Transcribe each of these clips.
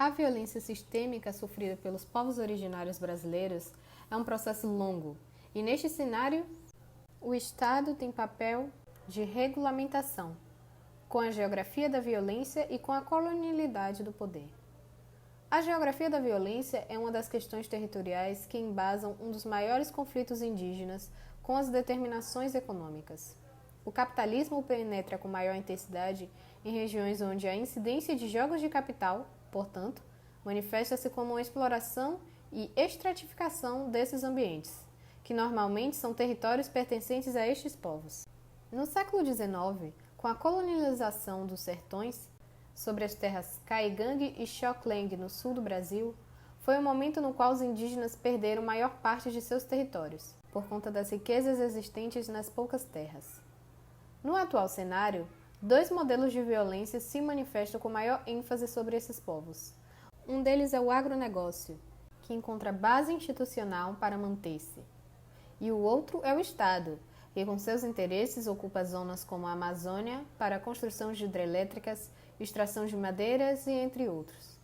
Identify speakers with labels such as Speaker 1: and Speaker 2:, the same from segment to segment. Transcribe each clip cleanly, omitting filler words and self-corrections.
Speaker 1: A violência sistêmica sofrida pelos povos originários brasileiros é um processo longo, e neste cenário, o Estado tem papel de regulamentação, com a geografia da violência e com a colonialidade do poder. A geografia da violência é uma das questões territoriais que embasam um dos maiores conflitos indígenas com as determinações econômicas. O capitalismo penetra com maior intensidade em regiões onde a incidência de jogos de capital, portanto, manifesta-se como uma exploração e estratificação desses ambientes, que normalmente são territórios pertencentes a estes povos. No século XIX, com a colonialização dos sertões, sobre as terras Caigangue e Xoklengue no sul do Brasil, foi o momento no qual os indígenas perderam maior parte de seus territórios, por conta das riquezas existentes nas poucas terras. No atual cenário, dois modelos de violência se manifestam com maior ênfase sobre esses povos. Um deles é o agronegócio, que encontra base institucional para manter-se, e o outro é o Estado, que com seus interesses ocupa zonas como a Amazônia para a construção de hidrelétricas, extração de madeiras e entre outros.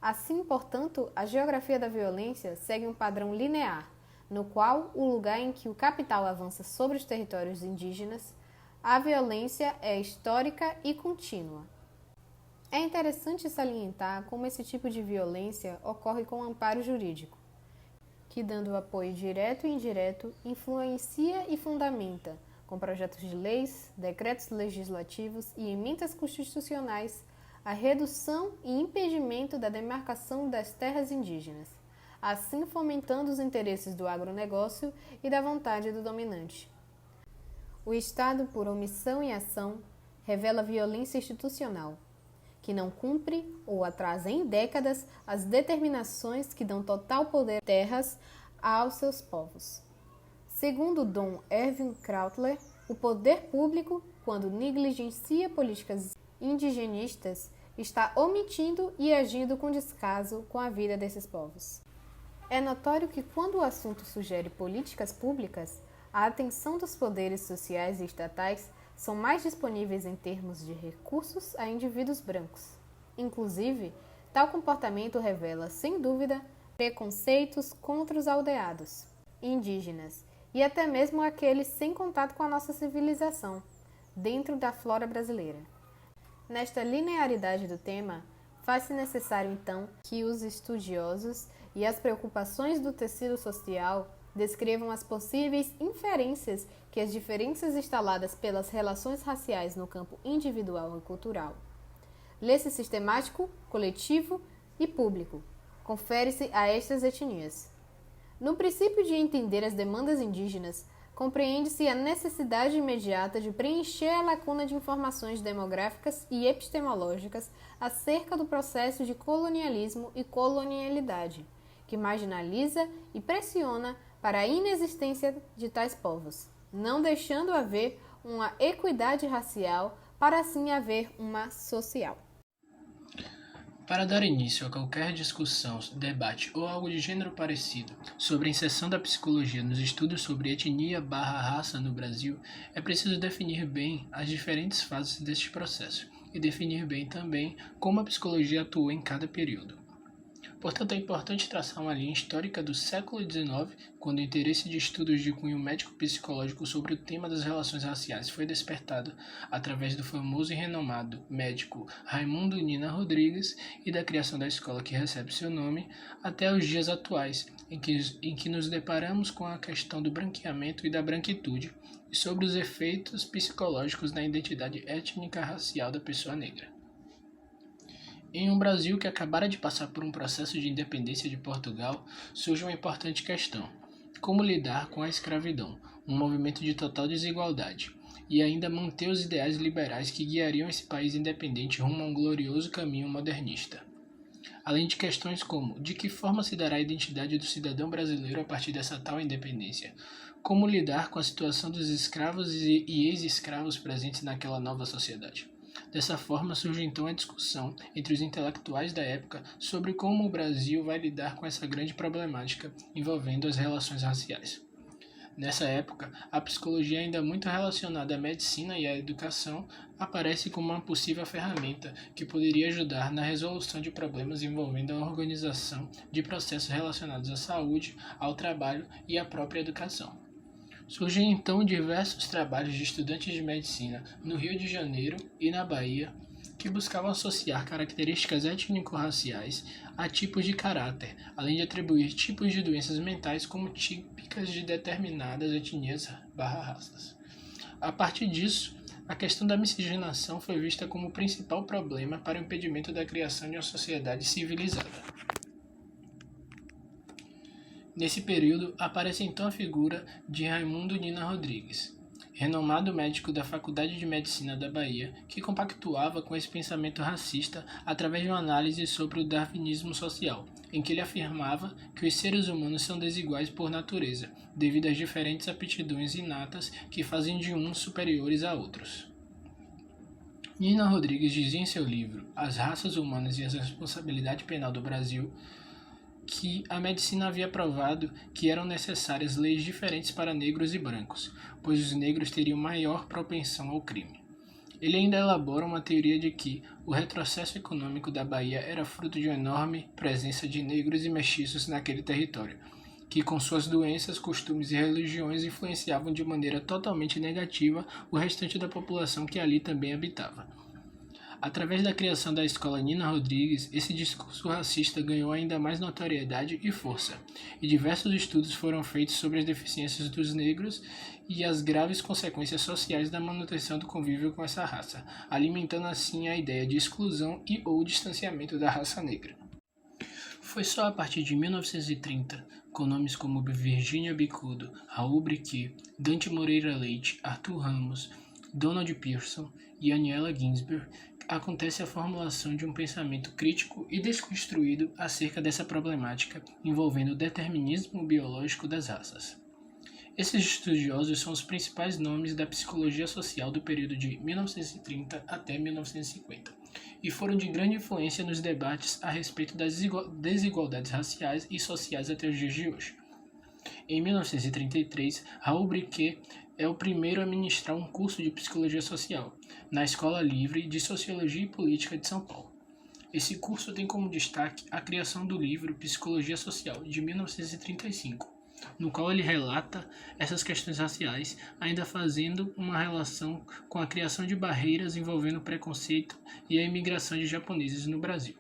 Speaker 1: Assim, portanto, a geografia da violência segue um padrão linear, no qual o lugar em que o capital avança sobre os territórios indígenas, a violência é histórica e contínua. É interessante salientar como esse tipo de violência ocorre com amparo jurídico, que, dando apoio direto e indireto, influencia e fundamenta, com projetos de leis, decretos legislativos e emendas constitucionais, a redução e impedimento da demarcação das terras indígenas, assim fomentando os interesses do agronegócio e da vontade do dominante. O Estado, por omissão e ação, revela violência institucional, que não cumpre ou atrasa em décadas as determinações que dão total poder às terras aos seus povos. Segundo Dom Erwin Krautler, o poder público, quando negligencia políticas indigenistas, está omitindo e agindo com descaso com a vida desses povos. É notório que, quando o assunto sugere políticas públicas, a atenção dos poderes sociais e estatais são mais disponíveis em termos de recursos a indivíduos brancos. Inclusive, tal comportamento revela, sem dúvida, preconceitos contra os aldeados, indígenas e até mesmo aqueles sem contato com a nossa civilização, dentro da flora brasileira. Nesta linearidade do tema, faz-se necessário, então, que os estudiosos e as preocupações do tecido social descrevam as possíveis inferências que as diferenças instaladas pelas relações raciais no campo individual e cultural. Lê-se sistemático, coletivo e público. Confere-se a estas etnias. No princípio de entender as demandas indígenas, compreende-se a necessidade imediata de preencher a lacuna de informações demográficas e epistemológicas acerca do processo de colonialismo e colonialidade, que marginaliza e pressiona para a inexistência de tais povos, não deixando haver uma equidade racial para assim haver uma social.
Speaker 2: Para dar início a qualquer discussão, debate ou algo de gênero parecido sobre a inserção da psicologia nos estudos sobre etnia/raça no Brasil, é preciso definir bem as diferentes fases deste processo e definir bem também como a psicologia atuou em cada período. Portanto, é importante traçar uma linha histórica do século XIX, quando o interesse de estudos de cunho médico-psicológico sobre o tema das relações raciais foi despertado através do famoso e renomado médico Raimundo Nina Rodrigues e da criação da escola que recebe seu nome, até os dias atuais, em que nos deparamos com a questão do branqueamento e da branquitude, e sobre os efeitos psicológicos na identidade étnica-racial da pessoa negra. Em um Brasil que acabara de passar por um processo de independência de Portugal, surge uma importante questão: como lidar com a escravidão, um movimento de total desigualdade, e ainda manter os ideais liberais que guiariam esse país independente rumo a um glorioso caminho modernista. Além de questões como: de que forma se dará a identidade do cidadão brasileiro a partir dessa tal independência? Como lidar com a situação dos escravos e ex-escravos presentes naquela nova sociedade? Dessa forma, surge então a discussão entre os intelectuais da época sobre como o Brasil vai lidar com essa grande problemática envolvendo as relações raciais. Nessa época, a psicologia, ainda muito relacionada à medicina e à educação, aparece como uma possível ferramenta que poderia ajudar na resolução de problemas envolvendo a organização de processos relacionados à saúde, ao trabalho e à própria educação. Surgem então diversos trabalhos de estudantes de medicina no Rio de Janeiro e na Bahia que buscavam associar características étnico-raciais a tipos de caráter, além de atribuir tipos de doenças mentais como típicas de determinadas etnias/raças. A partir disso, a questão da miscigenação foi vista como o principal problema para o impedimento da criação de uma sociedade civilizada. Nesse período, aparece então a figura de Raimundo Nina Rodrigues, renomado médico da Faculdade de Medicina da Bahia, que compactuava com esse pensamento racista através de uma análise sobre o darwinismo social, em que ele afirmava que os seres humanos são desiguais por natureza, devido às diferentes aptidões inatas que fazem de uns superiores a outros. Nina Rodrigues dizia em seu livro As Raças Humanas e a Responsabilidade Penal do Brasil que a medicina havia provado que eram necessárias leis diferentes para negros e brancos, pois os negros teriam maior propensão ao crime. Ele ainda elabora uma teoria de que o retrocesso econômico da Bahia era fruto de uma enorme presença de negros e mestiços naquele território, que com suas doenças, costumes e religiões influenciavam de maneira totalmente negativa o restante da população que ali também habitava. Através da criação da escola Nina Rodrigues, esse discurso racista ganhou ainda mais notoriedade e força, e diversos estudos foram feitos sobre as deficiências dos negros e as graves consequências sociais da manutenção do convívio com essa raça, alimentando assim a ideia de exclusão e ou distanciamento da raça negra. Foi só a partir de 1930, com nomes como Virginia Bicudo, Raul Briquet, Dante Moreira Leite, Arthur Ramos, Donald Pearson e Aniela Ginsberg, acontece a formulação de um pensamento crítico e desconstruído acerca dessa problemática envolvendo o determinismo biológico das raças. Esses estudiosos são os principais nomes da psicologia social do período de 1930 até 1950 e foram de grande influência nos debates a respeito das desigualdades raciais e sociais até os dias de hoje. Em 1933, Raul Briquet é o primeiro a ministrar um curso de Psicologia Social na Escola Livre de Sociologia e Política de São Paulo. Esse curso tem como destaque a criação do livro Psicologia Social, de 1935, no qual ele relata essas questões raciais, ainda fazendo uma relação com a criação de barreiras envolvendo o preconceito e a imigração de japoneses no Brasil.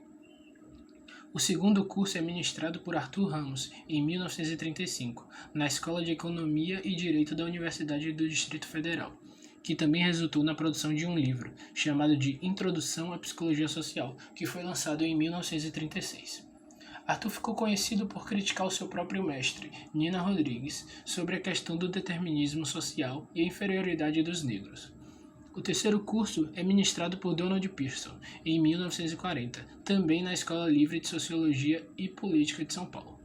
Speaker 2: O segundo curso é ministrado por Arthur Ramos, em 1935, na Escola de Economia e Direito da Universidade do Distrito Federal, que também resultou na produção de um livro, chamado de Introdução à Psicologia Social, que foi lançado em 1936. Arthur ficou conhecido por criticar o seu próprio mestre, Nina Rodrigues, sobre a questão do determinismo social e a inferioridade dos negros. O terceiro curso é ministrado por Donald Pearson, em 1940, também na Escola Livre de Sociologia e Política de São Paulo.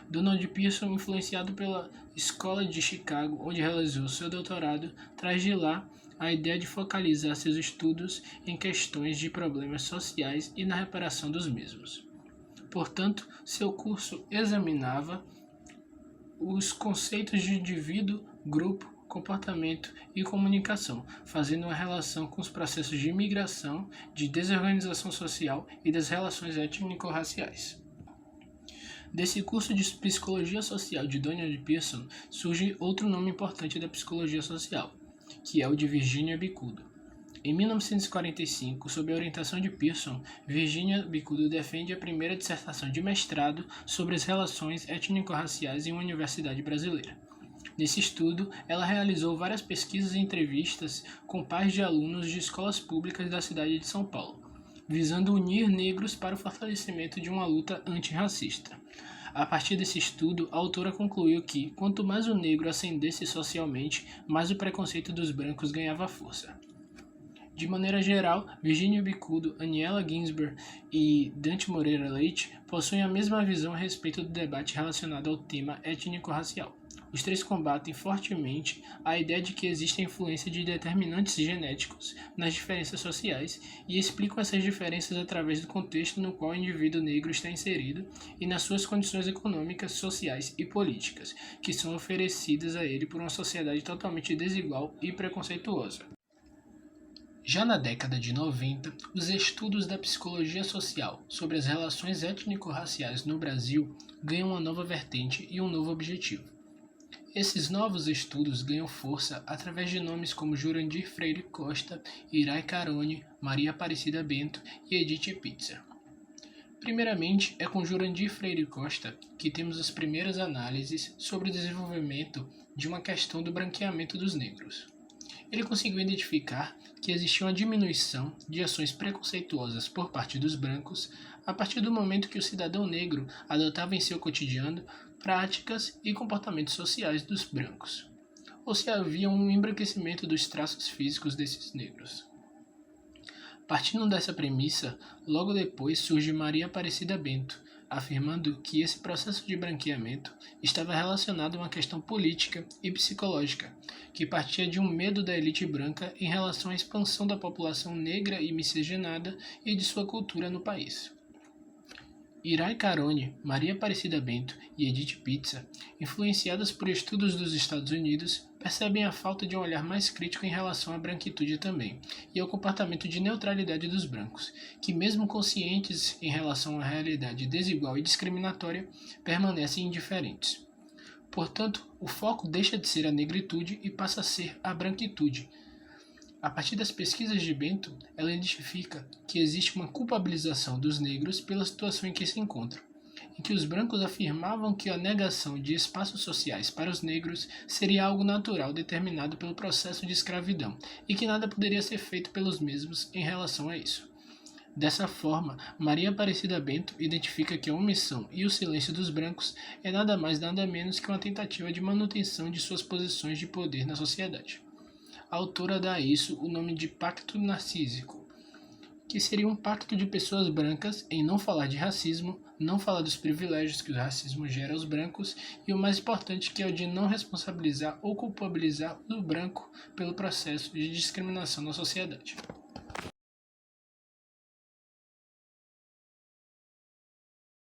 Speaker 2: Donald Pearson, influenciado pela Escola de Chicago, onde realizou seu doutorado, traz de lá a ideia de focalizar seus estudos em questões de problemas sociais e na reparação dos mesmos. Portanto, seu curso examinava os conceitos de indivíduo, grupo, comportamento e comunicação, fazendo uma relação com os processos de migração, de desorganização social e das relações étnico-raciais. Desse curso de Psicologia Social de Donald Pearson surge outro nome importante da psicologia social, que é o de Virginia Bicudo. Em 1945, sob a orientação de Pearson, Virginia Bicudo defende a primeira dissertação de mestrado sobre as relações étnico-raciais em uma universidade brasileira. Nesse estudo, ela realizou várias pesquisas e entrevistas com pais de alunos de escolas públicas da cidade de São Paulo, visando unir negros para o fortalecimento de uma luta antirracista. A partir desse estudo, a autora concluiu que, quanto mais o negro ascendesse socialmente, mais o preconceito dos brancos ganhava força. De maneira geral, Virginia Bicudo, Aniela Ginsberg e Dante Moreira Leite possuem a mesma visão a respeito do debate relacionado ao tema étnico-racial. Os três combatem fortemente a ideia de que existe a influência de determinantes genéticos nas diferenças sociais e explicam essas diferenças através do contexto no qual o indivíduo negro está inserido e nas suas condições econômicas, sociais e políticas, que são oferecidas a ele por uma sociedade totalmente desigual e preconceituosa. Já na década de 90, os estudos da psicologia social sobre as relações étnico-raciais no Brasil ganham uma nova vertente e um novo objetivo. Esses novos estudos ganham força através de nomes como Jurandir Freire Costa, Irai Carone, Maria Aparecida Bento e Edith Pitzer. Primeiramente, é com Jurandir Freire Costa que temos as primeiras análises sobre o desenvolvimento de uma questão do branqueamento dos negros. Ele conseguiu identificar que existia uma diminuição de ações preconceituosas por parte dos brancos a partir do momento que o cidadão negro adotava em seu cotidiano práticas e comportamentos sociais dos brancos, ou se havia um embranquecimento dos traços físicos desses negros. Partindo dessa premissa, logo depois surge Maria Aparecida Bento, afirmando que esse processo de branqueamento estava relacionado a uma questão política e psicológica, que partia de um medo da elite branca em relação à expansão da população negra e miscigenada e de sua cultura no país. Irai Carone, Maria Aparecida Bento e Edith Pitzer, influenciadas por estudos dos Estados Unidos, percebem a falta de um olhar mais crítico em relação à branquitude também, e ao comportamento de neutralidade dos brancos, que mesmo conscientes em relação à realidade desigual e discriminatória, permanecem indiferentes. Portanto, o foco deixa de ser a negritude e passa a ser a branquitude. A partir das pesquisas de Bento, ela identifica que existe uma culpabilização dos negros pela situação em que se encontram, em que os brancos afirmavam que a negação de espaços sociais para os negros seria algo natural determinado pelo processo de escravidão e que nada poderia ser feito pelos mesmos em relação a isso. Dessa forma, Maria Aparecida Bento identifica que a omissão e o silêncio dos brancos é nada mais nada menos que uma tentativa de manutenção de suas posições de poder na sociedade. A autora dá a isso o nome de pacto narcísico, que seria um pacto de pessoas brancas em não falar de racismo, não falar dos privilégios que o racismo gera aos brancos e o mais importante que é o de não responsabilizar ou culpabilizar o branco pelo processo de discriminação na sociedade.